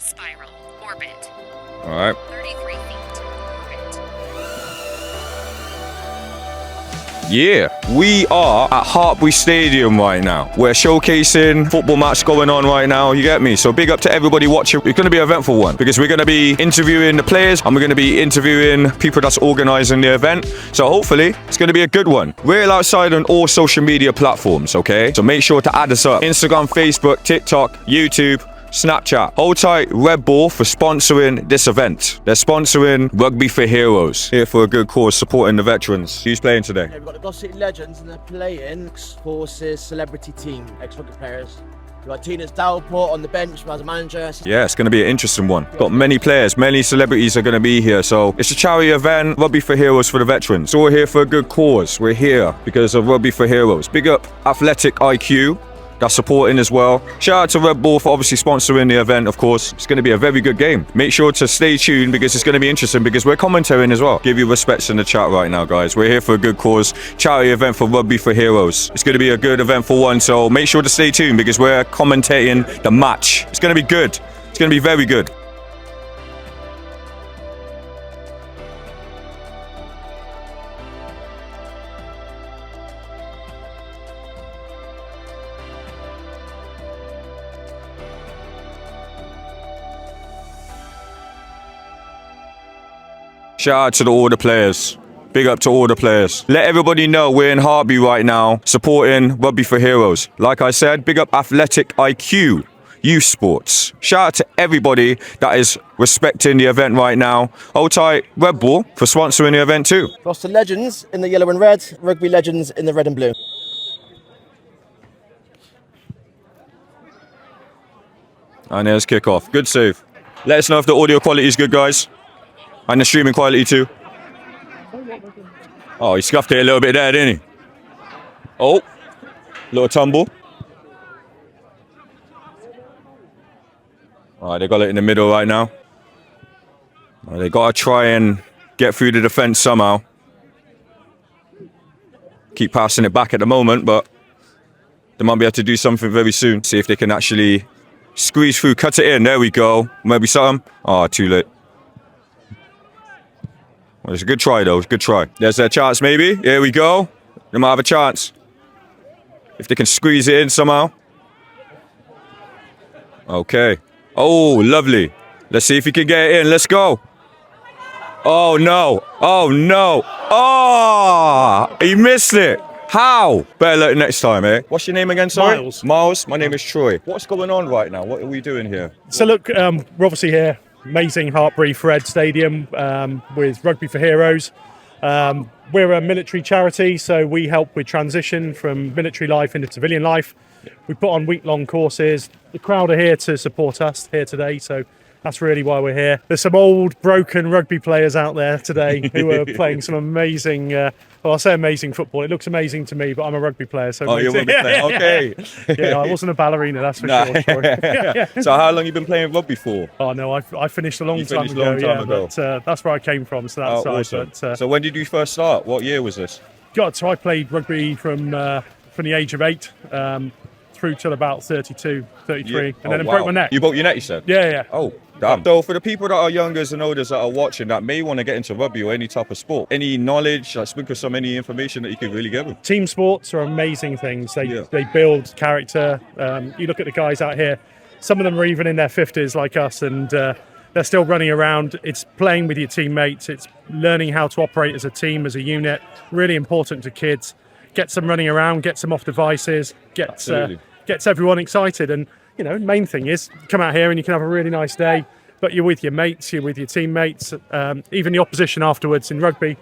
Spiral. Orbit. All right. 33 feet. Orbit. Yeah, we are at Hartpury Stadium right now. We're showcasing football match going on right now, you get me? So big up to everybody watching. It's going to be an eventful one because we're going to be interviewing the players and we're going to be interviewing people that's organising the event. So hopefully it's going to be a good one. Real Outside on all social media platforms, okay? So make sure to add us up. Instagram, Facebook, TikTok, YouTube, Snapchat. Hold tight, Red Bull, for sponsoring this event. They're sponsoring Rugby for Heroes. Here for a good cause, supporting the veterans. Who's playing today? Yeah, we've got the Gloucester City Legends and they're playing Forces Celebrity Team, ex-rugby players. We've got Tina's Dalport on the bench as a manager. Yeah, it's going to be an interesting one. Got many players, many celebrities are going to be here. So it's a charity event, Rugby for Heroes for the veterans. So we're here for a good cause. We're here because of Rugby for Heroes. Big up Athletic IQ. That's supporting as well. Shout out to Red Bull for obviously sponsoring the event, of course. It's going to be a very good game. Make sure to stay tuned because it's going to be interesting because we're commentating as well. Give you respects in the chat right now, guys. We're here for a good cause. Charity event for Rugby for Heroes. It's going to be a good event for one, so make sure to stay tuned because we're commentating the match. It's going to be good. It's going to be very good. Shout out to all the players. Big up to all the players. Let everybody know we're in Hartpury right now, supporting Rugby for Heroes. Like I said, big up Athletic IQ, youth sports. Shout out to everybody that is respecting the event right now. Hold tight, Red Bull, for sponsoring the event too. Gloucester Legends in the yellow and red, Rugby Legends in the red and blue. And there's kickoff. Good save. Let us know if the audio quality is good, guys. And the streaming quality too. Oh, he scuffed it a little bit there, didn't he? Oh, little tumble. All right, they got it in the middle right now. Well, they got to try and get through the defence somehow. Keep passing it back at the moment, but they might be able to do something very soon. See if they can actually squeeze through, cut it in. There we go. Maybe something. Oh, too late. Well, it's a good try, though. It's a good try. There's their chance, maybe. Here we go. They might have a chance. If they can squeeze it in somehow. Okay. Oh, lovely. Let's see if he can get it in. Let's go. Oh, no. Oh, no. Oh, he missed it. How? Better luck next time, eh? What's your name again, sorry? Miles. Miles. My name is Troy. What's going on right now? What are we doing here? So look, we're obviously here, amazing Hartpury Fred Stadium with Rugby for Heroes. We're a military charity, so we help with transition from military life into civilian life. We put on week-long courses. The crowd are here to support us here today, so that's really why we're here. There's some old, broken rugby players out there today who are playing some amazing, well, I'll say amazing football. It looks amazing to me, but I'm a rugby player. So Oh, you're a rugby player. Okay. Yeah, I wasn't a ballerina, that's for sure. So how long you been playing rugby for? Oh no, I finished a long You time finished ago. a long time ago. But that's where I came from. So that's Awesome. But, So when did you first start? What year was this? God, so I played rugby from the age of 8 through till about 32, 33, and then I broke my neck. You broke your neck, you said? Yeah. Oh, damn. So for the people that are youngers and olders that are watching that may want to get into rugby or any type of sport, any knowledge, like speak of some any information that you could really give them? Team sports are amazing things. They Yeah. they build character. You look at the guys out here. Some of them are even in their 50s like us, and they're still running around. It's playing with your teammates. It's learning how to operate as a team, as a unit. Really important to kids. Gets them running around, gets them off devices, gets everyone excited. And you know, main thing is come out here and you can have a really nice day. But you're with your mates, you're with your teammates, even the opposition afterwards in rugby.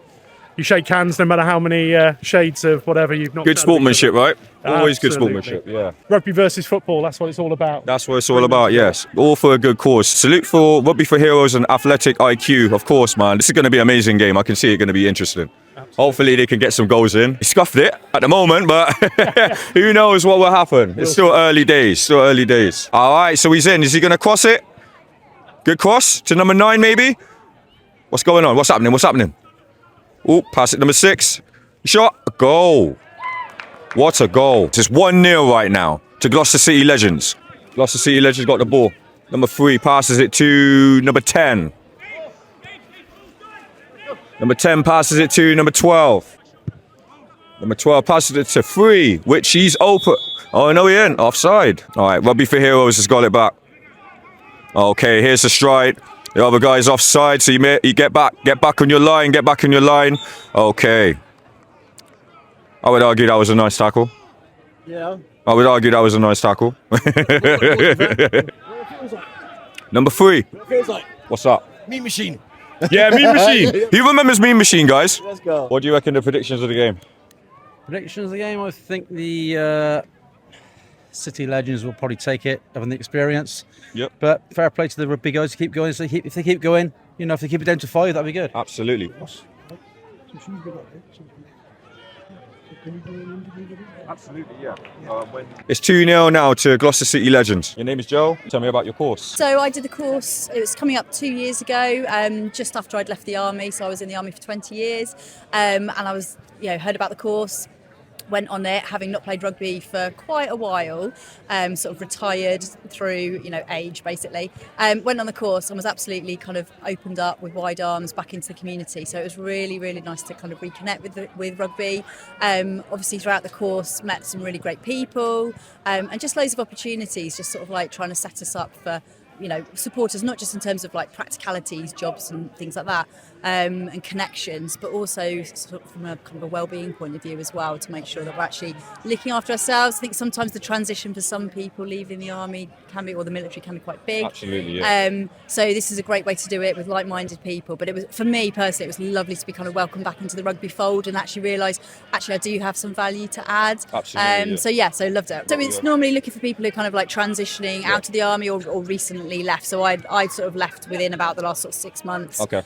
You shake hands no matter how many shades of whatever you've not. Good sportsmanship, right? Always good Absolutely. sportsmanship, yeah. Rugby versus football, that's what it's all about. That's what it's all about, yes. All for a good cause. Salute for Rugby for Heroes and Athletic IQ, of course, man. This is going to be an amazing game. I can see it going to be interesting. Absolutely. Hopefully they can get some goals in. He scuffed it at the moment, but who knows what will happen. It's still early days, All right, so he's in. Is he going to cross it? Good cross to number 9, maybe? What's going on? What's happening? Oh, pass it number 6. Shot. A goal. What a goal. It's 1-0 right now to Gloucester City Legends. Gloucester City Legends got the ball. Number 3 passes it to number 10. Number 10 passes it to number 12. Number 12 passes it to 3, which he's open. Oh, no, he ain't. Offside. All right, Rugby for Heroes has got it back. Okay, here's the stride. The other guy's offside, so you get back on your line, get back on your line. Okay. I would argue that was a nice tackle. Yeah. I would argue that was a nice tackle. Number 3. What it feels like? What's up? Mean machine. Yeah, Mean Machine. Who remembers Mean Machine, guys? Let's go. What do you reckon the predictions of the game? Predictions of the game, I think the City Legends will probably take it, having the experience. Yep. But fair play to the rugby guys to keep going. So if they keep going, you know, if they keep it down to 5, that'd be good. Absolutely. Absolutely, yeah. It's 2-0 now to Gloucester City Legends. Your name is Joe. Tell me about your course. So I did the course, it was coming up 2 years ago, just after I'd left the army. So I was in the army for 20 years and I was, heard about the course, went on it, having not played rugby for quite a while, sort of retired through, age basically. Went on the course and was absolutely kind of opened up with wide arms back into the community. So it was really, really nice to kind of reconnect with rugby. Obviously throughout the course, met some really great people and just loads of opportunities, just sort of like trying to set us up for, supporters, not just in terms of like practicalities, jobs and things like that, and connections, but also sort of from a kind of a well-being point of view as well, to make sure that we're actually looking after ourselves. I think sometimes the transition for some people leaving the army can be, or the military can be quite big. Absolutely, yeah. So this is a great way to do it with like-minded people. But it was, for me personally, it was lovely to be kind of welcomed back into the rugby fold and actually realise, I do have some value to add. Absolutely. Yeah. So loved it. So it's normally looking for people who kind of like transitioning out of the army or recently left. So I sort of left within about the last sort of 6 months. Okay.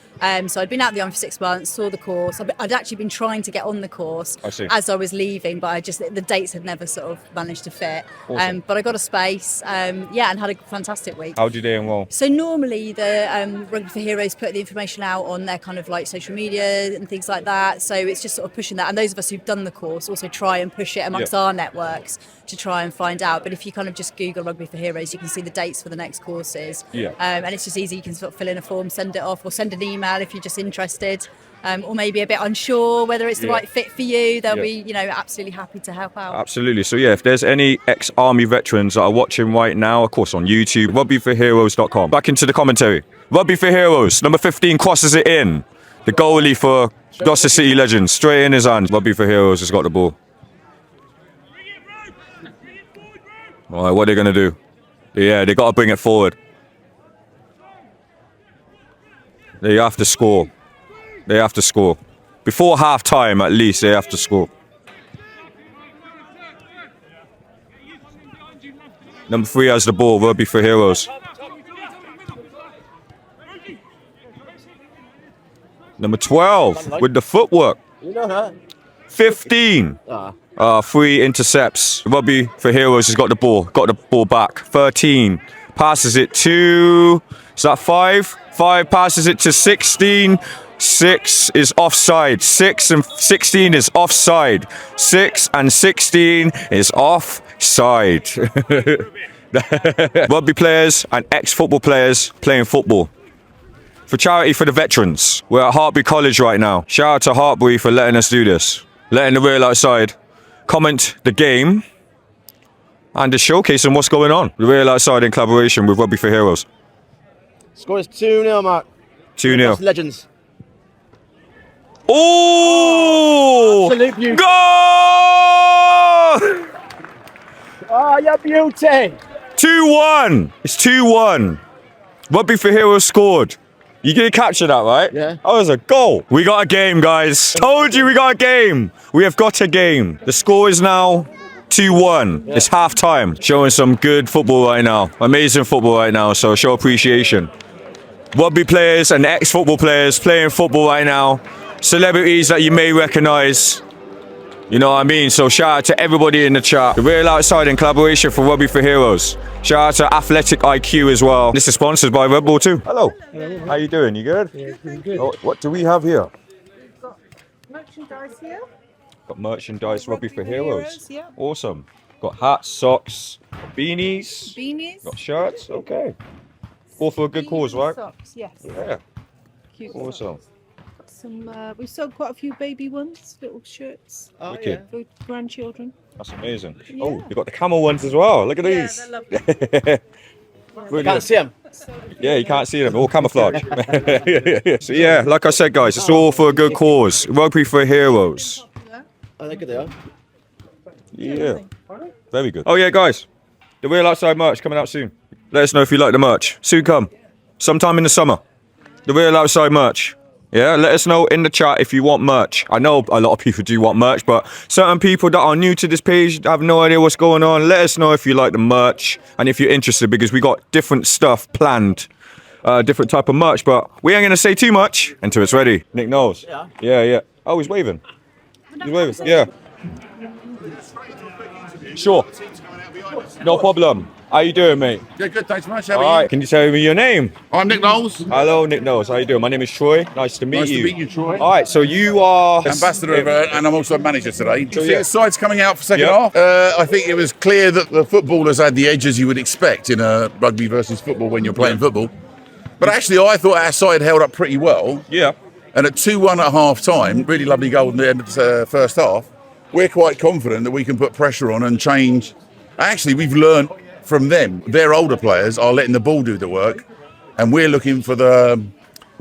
So I'd been out of the army for 6 months, saw the course. I'd actually been trying to get on the course as I was leaving, but the dates had never sort of managed to fit. Awesome. But I got a space, and had a fantastic week. How did they enroll? So normally the Rugby for Heroes put the information out on their kind of like social media and things like that. So it's just sort of pushing that. And those of us who've done the course also try and push it amongst our networks to try and find out. But if you kind of just Google Rugby for Heroes, you can see the dates for the next courses. Yeah. And it's just easy. You can sort of fill in a form, send it off, or send an email if you're just interested. Or maybe a bit unsure whether it's the right fit for you. They'll be, absolutely happy to help out. Absolutely. So yeah, if there's any ex-army veterans that are watching right now, of course on YouTube, rugbyforheroes.com. Back into the commentary. Rugby for Heroes, number 15 crosses it in. The goalie for Gloucester City Legends, straight in his hands. Rugby for Heroes has got the ball. All right, what are they going to do? Yeah, they got to bring it forward. They have to score. They have to score. Before half-time, at least, they have to score. Number 3 has the ball, Rugby for Heroes. Number 12 with the footwork. 15. 3 intercepts. Rugby for Heroes has got the ball back. 13 passes it to, is that 5? 5 passes it to 16. 6 is offside. 6 and 16 is offside. 6 and 16 is offside. Rugby players and ex-football players playing football. For charity for the veterans. We're at Hartpury College right now. Shout out to Hartpury for letting us do this. Letting the real outside comment the game and just showcasing what's going on. The real outside in collaboration with Rugby for Heroes. Score is 2-0, Mark. 2-0. Legends. Oh! Absolute beauty. Goal! Oh, yeah, beauty. 2-1. It's 2-1. Rugby for Heroes scored. You gonna capture that, right? Yeah. That was a goal. We got a game, guys. Told you we got a game. We have got a game. The score is now 2-1. It's half time. Showing some good football right now. Amazing football right now. So show appreciation. Rugby players and ex-football players playing football right now. Celebrities that you may recognize. You know what I mean? So shout out to everybody in the chat. The Real Outside in collaboration for Rugby for Heroes. Shout out to Athletic IQ as well. This is sponsored by Red Bull too. Hello. How you doing? You good? Yeah, pretty good. Oh, what do we have here? We've got merchandise here. Got merchandise, Rugby for Heroes. Yeah. Awesome. Got hats, socks, beanies. Beanies. Got shirts. Okay. All for a good cause, right? Socks, yes. Yeah. Cute Awesome. socks. We've sold quite a few baby ones, little shirts Oh, Wicked. for grandchildren. That's amazing. Yeah. Oh, you got the camel ones as well. Look at Yeah, these. they're lovely. Can't Brilliant. see him. Yeah, you can't see them. All camouflage. So yeah, like I said, guys, it's all for a good cause. Rugby for Heroes. I think they are. Yeah. Very good. Oh yeah, guys. The Real Outside merch coming out soon. Let us know if you like the merch. Soon come. Sometime in the summer. The Real Outside merch. Yeah, let us know in the chat if you want merch. I know a lot of people do want merch, but certain people that are new to this page have no idea what's going on. Let us know if you like the merch and if you're interested, because we got different stuff planned. Different type of merch, but we ain't gonna say too much until it's ready. Nick knows. Yeah. Yeah. Oh, he's waving. He's waving. Yeah. Sure. No problem. How you doing, mate? Yeah, good, thanks much. How All are right. you? Can you tell me your name? I'm Nick Knowles, Hello, Nick knows. How you doing? My name is Troy. Nice to meet Nice to you. meet you, Troy. All right. So you are ambassador of, and I'm also manager today. Do you see yeah. the sides coming out for second Yep. half? I think it was clear that the footballers had the edges you would expect in a rugby versus football when you're playing football. But actually, I thought our side held up pretty well. Yeah. And at 2-1 at half time, really lovely goal in the end of the first half, we're quite confident that we can put pressure on and change. Actually, we've learned from them. Their older players are letting the ball do the work, and we're looking for the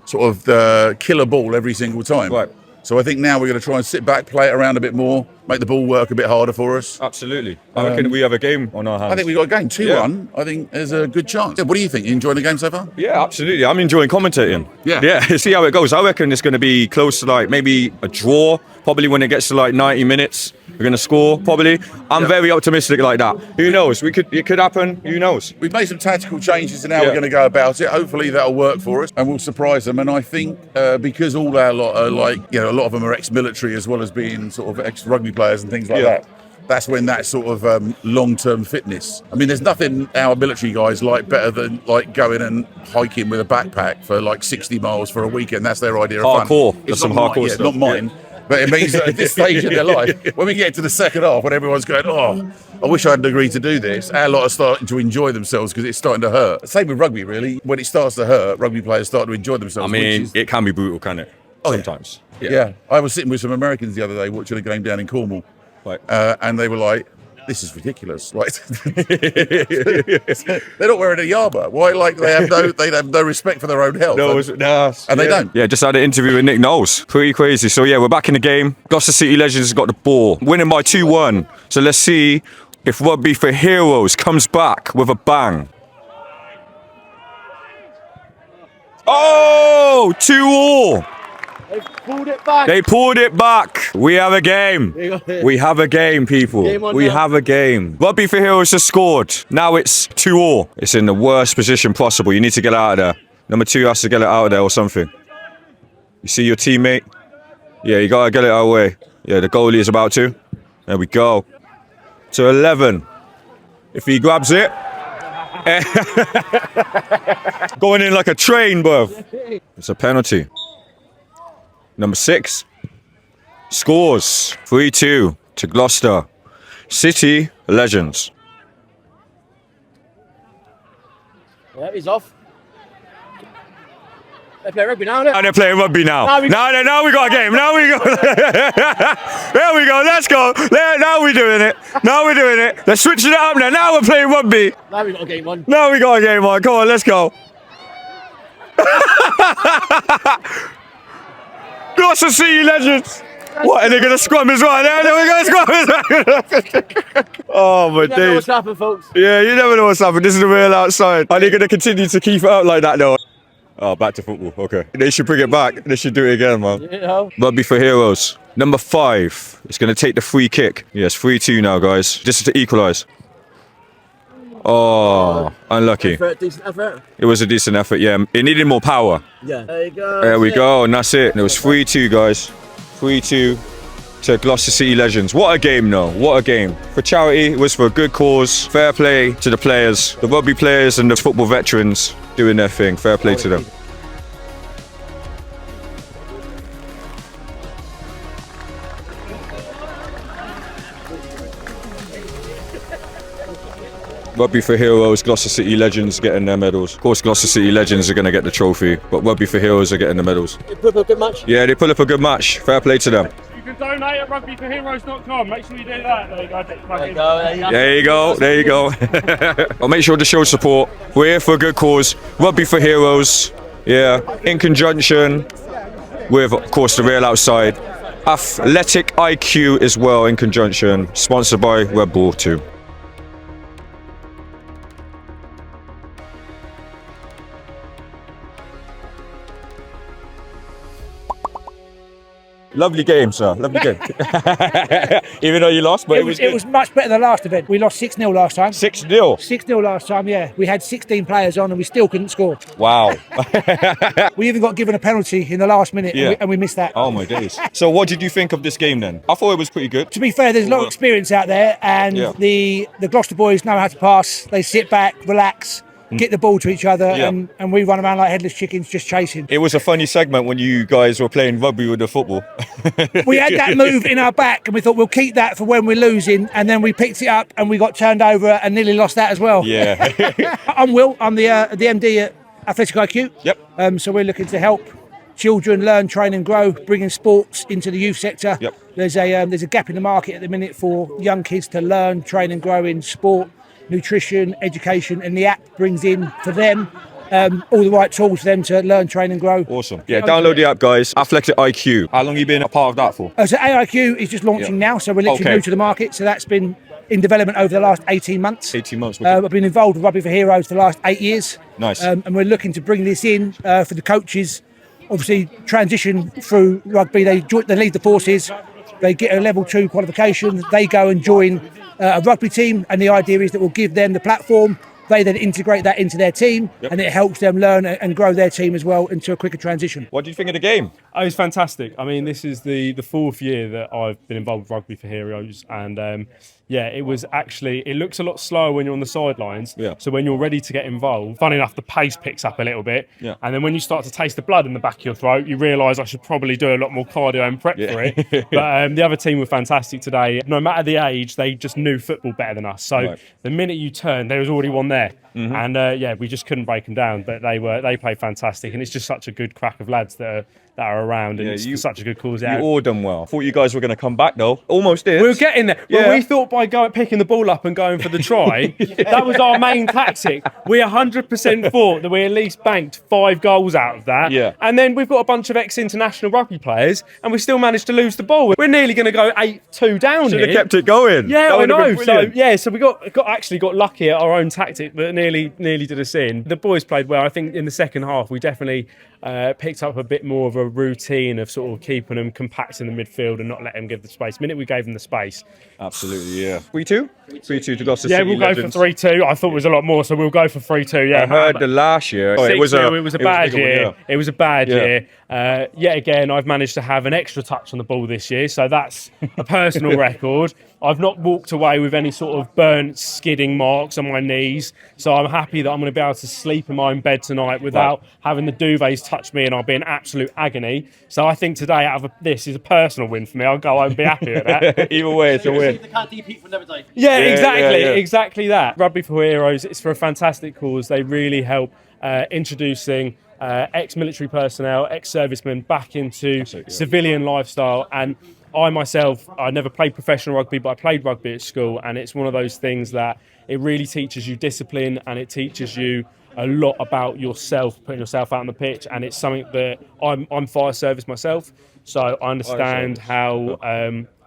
sort of the killer ball every single time. Right. So I think now we're going to try and sit back, play it around a bit more, make the ball work a bit harder for us. Absolutely. I reckon we have a game on our hands. I think we got a game 2-1. I think there's a good chance. What do you think? You enjoying the game so far? Yeah, absolutely. I'm enjoying commentating. Yeah. Yeah, see how it goes. I reckon it's going to be close to like maybe a draw. Probably when it gets to like 90 minutes, we're going to score. Probably. I'm very optimistic like that. Who knows? It could happen. Who knows? We've made some tactical changes in how Yeah. we're going to go about it. Hopefully that'll work for us and we'll surprise them. And I think because all our lot are like, you know, a lot of them are ex-military as well as being sort of ex-rugby players and things like Yeah. that. That's when that sort of long-term fitness. I mean, there's nothing our military guys like better than like going and hiking with a backpack for like 60 miles for a weekend. That's their idea of fun. Hardcore. It's That's some not hardcore mine, yeah, stuff. not mine. But it means that at this stage in their life, when we get to the second half, when everyone's going, oh, I wish I hadn't agreed to do this, our lot are starting to enjoy themselves because it's starting to hurt. Same with rugby, really. When it starts to hurt, rugby players start to enjoy I themselves. mean, which is, it can be brutal, can it? Oh, yeah. Sometimes. yeah. I was sitting with some Americans the other day watching a game down in Cornwall, Right. and they were like, this is ridiculous. Like, they're not wearing a yarmulke. Why? Like they have no respect for their own health. No, and they don't. Yeah, just had an interview with Nick Knowles. Pretty crazy. So yeah, we're back in the game. Gloucester City Legends has got the ball, winning by 2-1. So let's see if Rugby for Heroes comes back with a bang. Oh, 2-2. They've pulled it back. They pulled it back. We have a game. We have a game, people. Game on We now. have a game. Rugby for Heroes has scored. Now it's 2-2. It's in the worst position possible. You need to get out of there. Number 2 has to get it out of there or something. You see your teammate? Yeah, you gotta get it out of the way. Yeah, the goalie is about to. There we go. To 11. If he grabs it. Going in like a train, bruv. It's a penalty. Number 6 scores 3-2 to Gloucester City Legends. Yeah, he's off. They play rugby now, innit? And they're playing rugby now. Now we got a game. Now we go. There we go. Let's go. Now we're doing it. They're switching it up now. Now we're playing rugby. Now we got a game on. Now we got a game on. Come on, let's go. Gloucester City Legends. What? Are they going to scrum as well? We're going to scrum as well. Oh, my You never know days. what's happened, folks. Yeah, you never know what's happening. This is the Real Outside. Are they going to continue to keep it up like that, though? Oh, back to football. Okay. They should bring it back. They should do it again, man. You know? Rugby for Heroes. Number 5 is going to take the free kick. Yes, 3-2 now, guys. Just to equalise. Oh, unlucky. Effort, decent effort. It was a decent effort, yeah. It needed more power. Yeah. There you go. There we That's it. go, and that's it. It was 3-2, guys. 3-2 to Gloucester City Legends. What a game, though. What a game. For charity, it was for a good cause. Fair play to the players, the rugby players and the football veterans doing their thing. Fair play to them. Rugby for Heroes, Gloucester City Legends getting their medals. Of course, Gloucester City Legends are going to get the trophy, but Rugby for Heroes are getting the medals. You put up a good match? Yeah, they put up a good match. Fair play to them. You can donate at rugbyforheroes.com. Make sure you do that. There you go. There you go. I'll make sure to show support. We're here for a good cause. Rugby for Heroes. Yeah, in conjunction with, of course, TheRealOutside. Athletic IQ as well in conjunction. Sponsored by Red Bull 2. Lovely game, sir. Lovely game. Even though you lost, but it was much better than the last event. We lost 6-0 last time. 6-0. 6-0 last time, yeah. We had 16 players on and we still couldn't score. Wow. We even got given a penalty in the last minute and we missed that. Oh my days. So what did you think of this game then? I thought it was pretty good. To be fair, there's a lot of experience out there and the Gloucester boys know how to pass. They sit back, relax, get the ball to each other and we run around like headless chickens just chasing. It was a funny segment when you guys were playing rugby with the football. We had that move in our back and we thought we'll keep that for when we're losing, and then we picked it up and we got turned over and nearly lost that as well. Yeah. I'm Will, I'm the MD at Athletic IQ. Yep. So we're looking to help children learn, train and grow, bringing sports into the youth sector. Yep. There's a gap in the market at the minute for young kids to learn, train and grow in sport, nutrition, education, and the app brings in for them all the right tools for them to learn, train and grow. Awesome. Yeah, download the app, guys. Athletic IQ. How long have you been a part of that for? So AIQ is just launching now, so we're literally new to the market. So that's been in development over the last 18 months. 18 months. I've been involved with Rugby for Heroes for the last 8 years. Nice. And we're looking to bring this in for the coaches. Obviously, transition through rugby. They leave the forces. They get a level 2 qualification. They go and join a rugby team, and the idea is that we'll give them the platform. They then integrate that into their team, and it helps them learn and grow their team as well into a quicker transition. What do you think of the game? Oh, it's fantastic. I mean, this is the fourth year that I've been involved with Rugby for Heroes, and it was actually, it looks a lot slower when you're on the sidelines. Yeah. So when you're ready to get involved, funny enough, the pace picks up a little bit. Yeah. And then when you start to taste the blood in the back of your throat, you realise I should probably do a lot more cardio and prep for it. But the other team were fantastic today. No matter the age, they just knew football better than us. So the minute you turned, there was already one there. Mm-hmm. And we just couldn't break them down. But they played fantastic, and it's just such a good crack of lads that are around, and it's such a good cause. You all done well. Thought you guys were going to come back though. Almost did. We were getting there. Yeah. Well, we thought by picking the ball up and going for the try, that was our main tactic. We 100% thought that we at least banked 5 goals out of that. Yeah. And then we've got a bunch of ex-international rugby players, and we still managed to lose the ball. We're nearly going to go 8-2 down. Should have kept it going. Yeah, I know. So we got lucky at our own tactic, but nearly did us in. The boys played well. I think in the second half we definitely picked up a bit more of a routine of sort of keeping them compact in the midfield and not letting them give the space. The minute we gave them the space. Absolutely, yeah. 3-2? 3-2 to Gloucester City. Yeah, we'll go for 3-2. I thought it was a lot more, so we'll go for 3-2. Yeah, I heard the last year. It was a bad year. It was a bad year. Yet again, I've managed to have an extra touch on the ball this year, so that's a personal record. I've not walked away with any sort of burnt, skidding marks on my knees, so I'm happy that I'm going to be able to sleep in my own bed tonight without having the duvets touch me, and I'll be in absolute agony. So I think today, out of this, is a personal win for me. I'll go home and be happy with that. Either way, it's a win. Exactly that. Rugby for Heroes, it's for a fantastic cause. They really help introducing ex-military personnel, ex-servicemen back into civilian lifestyle. And I myself, I never played professional rugby, but I played rugby at school, and it's one of those things that it really teaches you discipline, and it teaches you a lot about yourself, putting yourself out on the pitch. And it's something that I'm fire service myself, so I understand how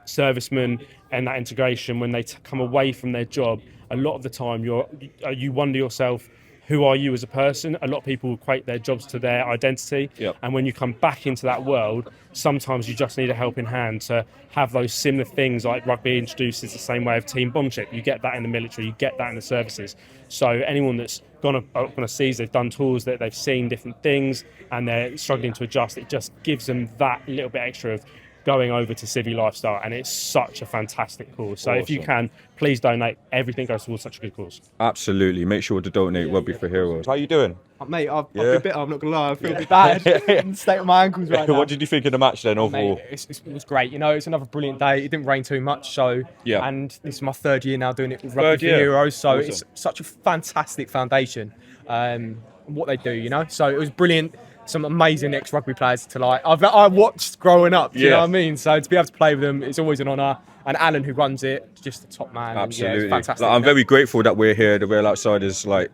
servicemen and that integration, when they come away from their job, a lot of the time you wonder yourself, who are you as a person? A lot of people equate their jobs to their identity. Yep. And when you come back into that world, sometimes you just need a helping hand to have those similar things, like rugby introduces the same way of team bondship. You get that in the military, you get that in the services. So anyone that's gone to seas, they've done tours, that they've seen different things and they're struggling to adjust, it just gives them that little bit extra of going over to Civi Lifestyle, and it's such a fantastic cause. So if you Awesome. can, please donate. Everything goes towards such a good cause. Absolutely. Make sure to donate Rugby for Heroes. How you doing? Mate, I've Yeah. been bitter, I'm not gonna lie, I feel a bit bad in the state of my ankles right now. What did you think of the match then overall? Mate, it was great, you know, it's another brilliant day, it didn't rain too much, so, Yeah. and this is my third year now doing it with Third Rugby year. for Heroes, so Awesome. it's such a fantastic foundation, what they do, you know, so it was brilliant. Some amazing ex-rugby players to like. I watched growing up, do you know what I mean? So to be able to play with them, it's always an honour. And Alan, who runs it, just a top man. Absolutely. And, yeah, it's fantastic. Like, I'm very grateful that we're here. The Real Outsiders, like,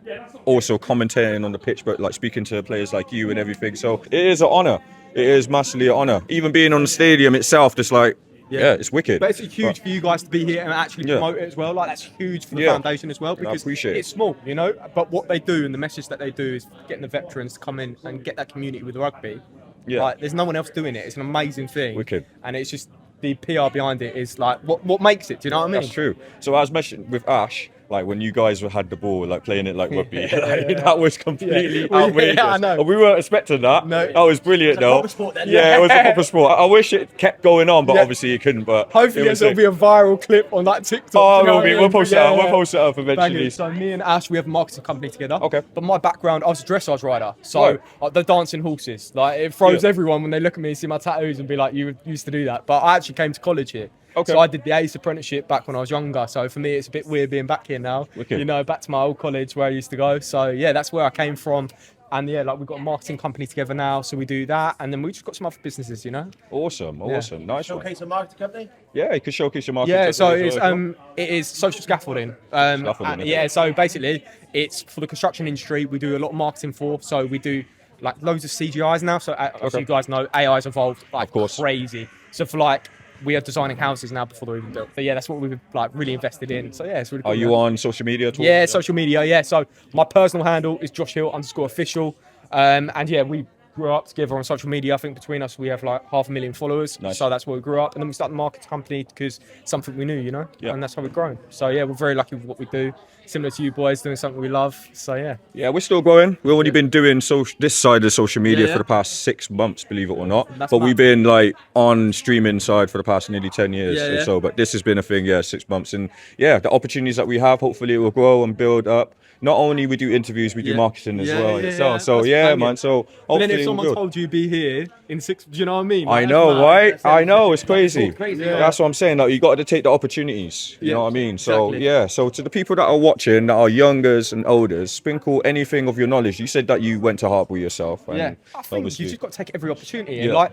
also commentating on the pitch, but like speaking to players like you and everything. So it is an honour. It is massively an honour. Even being on the stadium itself, just like, yeah, it's wicked. But it's huge for you guys to be here and actually promote it as well. Like, that's huge for the foundation as well, because appreciate it. it's small, you know. But what they do and the message that they do is getting the veterans to come in and get that community with rugby. Yeah. Like, there's no one else doing it. It's an amazing thing. Wicked. And it's just the PR behind it is like what makes it. Do you know what I mean? That's true. So as mentioned with Ash, like when you guys had the ball, like playing it like rugby, that was completely outrageous. Yeah, I know. And we weren't expecting that. No. That was brilliant though. proper sport then, Yeah, it was a proper sport. I wish it kept going on, but obviously it couldn't. But Hopefully it was there'll be a viral clip on like TikTok. Oh, do you know what I we'll mean? post it up. We'll post it up eventually. Banging. So me and Ash, we have a marketing company together. Okay. But my background, I was a dressage rider. So Right. the dancing horses, like it throws Yeah. everyone when they look at me and see my tattoos and be like, you used to do that. But I actually came to college here. Okay. So I did the ACE apprenticeship back when I was younger. So for me, it's a bit weird being back here now. Wicked. You know, back to my old college where I used to go. So yeah, that's where I came from. And yeah, like we've got a marketing company together now, so we do that, and then we just got some other businesses, you know. Awesome, nice one. Showcase a marketing company? Yeah, you can showcase your marketing. Yeah, so technology it's as well. it is social scaffolding. Scaffolding, okay. Yeah, so basically it's for the construction industry. We do a lot of marketing for. So we do like loads of CGIs now. So as you guys know, AI's evolved like Of course. crazy. So for like we are designing houses now before they're even built. So yeah, that's what we've like really invested in. So yeah, it's really cool. Are you on social media at all? Yeah, social media. Yeah, so my personal handle is JoshHill_official. And yeah, we grew up together on social media. I think between us we have like 500,000 followers. Nice. So that's where we grew up. And then we started the marketing company because something we knew, you know. Yeah. And that's how we've grown. So yeah, we're very lucky with what we do. Similar to you boys, doing something we love. So yeah. Yeah, we're still growing. We've already been doing this side of social media Yeah. for the past 6 months, believe it or not. That's but mad. we've been like on streaming side for the past nearly 10 years Yeah, or yeah. so. But this has been a thing, 6 months. And yeah, the opportunities that we have, hopefully it will grow and build up. Not only we do interviews, we do Yeah. marketing as Yeah, well. yeah, itself. yeah. So That's yeah, banging. man. So But then hopefully if it will someone build. told you be here in 6, do you know what I mean? I Like, know, that's mad. right? That's I know, it's crazy. Yeah. That's what I'm saying. Like, you got to take the opportunities. You Yeah, know what I mean? So, exactly. yeah. So, to the people that are watching, that are youngers and olders, sprinkle anything of your knowledge. You said that you went to Hartpury yourself. And Yeah, I think obviously, you just got to take every opportunity. And Yeah. like,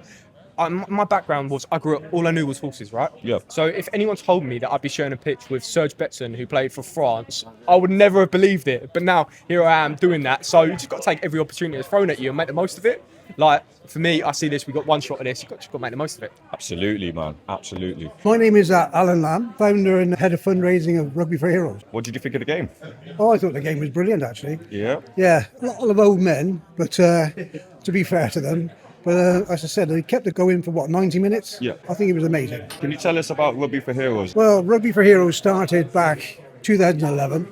my background was I grew up, all I knew was horses, right? Yeah. So if anyone told me that I'd be sharing a pitch with Serge Betson, who played for France, I would never have believed it. But now here I am doing that. So you just got to take every opportunity that's thrown at you and make the most of it. Like for me, I see this. We got one shot at this. You just got to make the most of it. absolutely, man. Absolutely. My name is Alan Lamb, founder and head of fundraising of Rugby for Heroes. What did you think of the game? Oh, I thought the game was brilliant, actually. Yeah. Yeah, a lot of old men, but to be fair to them. But as I said, they kept it going for 90 minutes? Yeah. I think it was amazing. Can you tell us about Rugby for Heroes? Well, Rugby for Heroes started back 2011,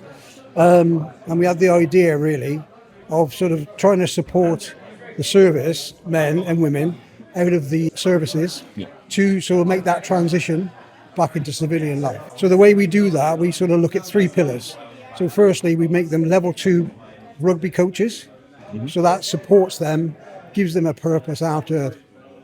and we had the idea really of sort of trying to support the service, men and women, out of the services to sort of make that transition back into civilian life. So the way we do that, we sort of look at 3 pillars. So firstly, we make them level 2 rugby coaches, so that supports them, gives them a purpose after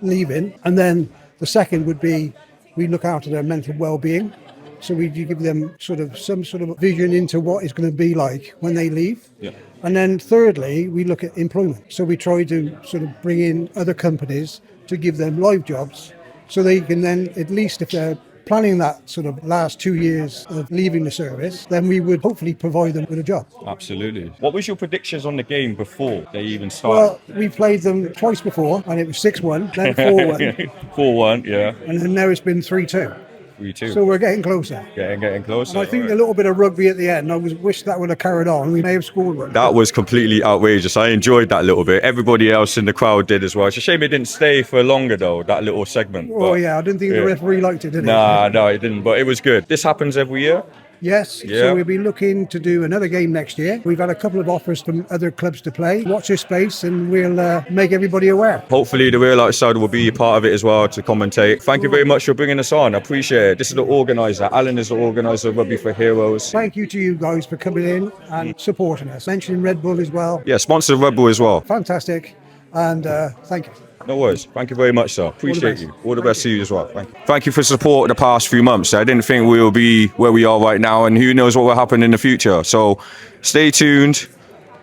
leaving. And then the second would be we look after their mental well-being. So we give them some sort of vision into what it's going to be like when they leave. Yeah. And then thirdly, we look at employment. So we try to sort of bring in other companies to give them live jobs so they can then, at least if they're planning that sort of last 2 years of leaving the service, then we would hopefully provide them with a job. Absolutely. What was your predictions on the game before they even started? Well, we played them twice before, and it was 6-1, then 4-1, 4-1, yeah. and then now it's been 3-2. 3-2. So we're getting closer. Getting closer. And I think right. a little bit of rugby at the end, I wish that would have carried on. We may have scored one. That was completely outrageous. I enjoyed that little bit. Everybody else in the crowd did as well. It's a shame it didn't stay for longer though, that little segment. Oh But, yeah, I didn't think the referee liked it, did he? Nah, no, it didn't. But it was good. This happens every year. Yes, Yeah. so we'll be looking to do another game next year. We've had a couple of offers from other clubs to play. Watch this space and we'll make everybody aware. Hopefully the Real Outside will be a part of it as well to commentate. Thank you very much for bringing us on. I appreciate it. This is the organiser. Alan is the organiser of Rugby for Heroes. Thank you to you guys for coming in and supporting us. Mentioning Red Bull as well. Yeah, sponsor Red Bull as well. Fantastic. And thank you. No worries. Thank you very much, sir. Appreciate best. you. All the best to you as well. Thank you. Thank you for support the past few months. I didn't think we will be where we are right now, and who knows what will happen in the future. So stay tuned.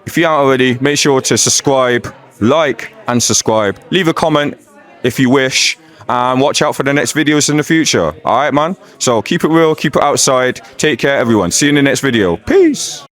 If you aren't already, make sure to subscribe, like and subscribe. Leave a comment if you wish, and watch out for the next videos in the future. All right, man? So keep it real, keep it outside. Take care, everyone. See you in the next video. Peace.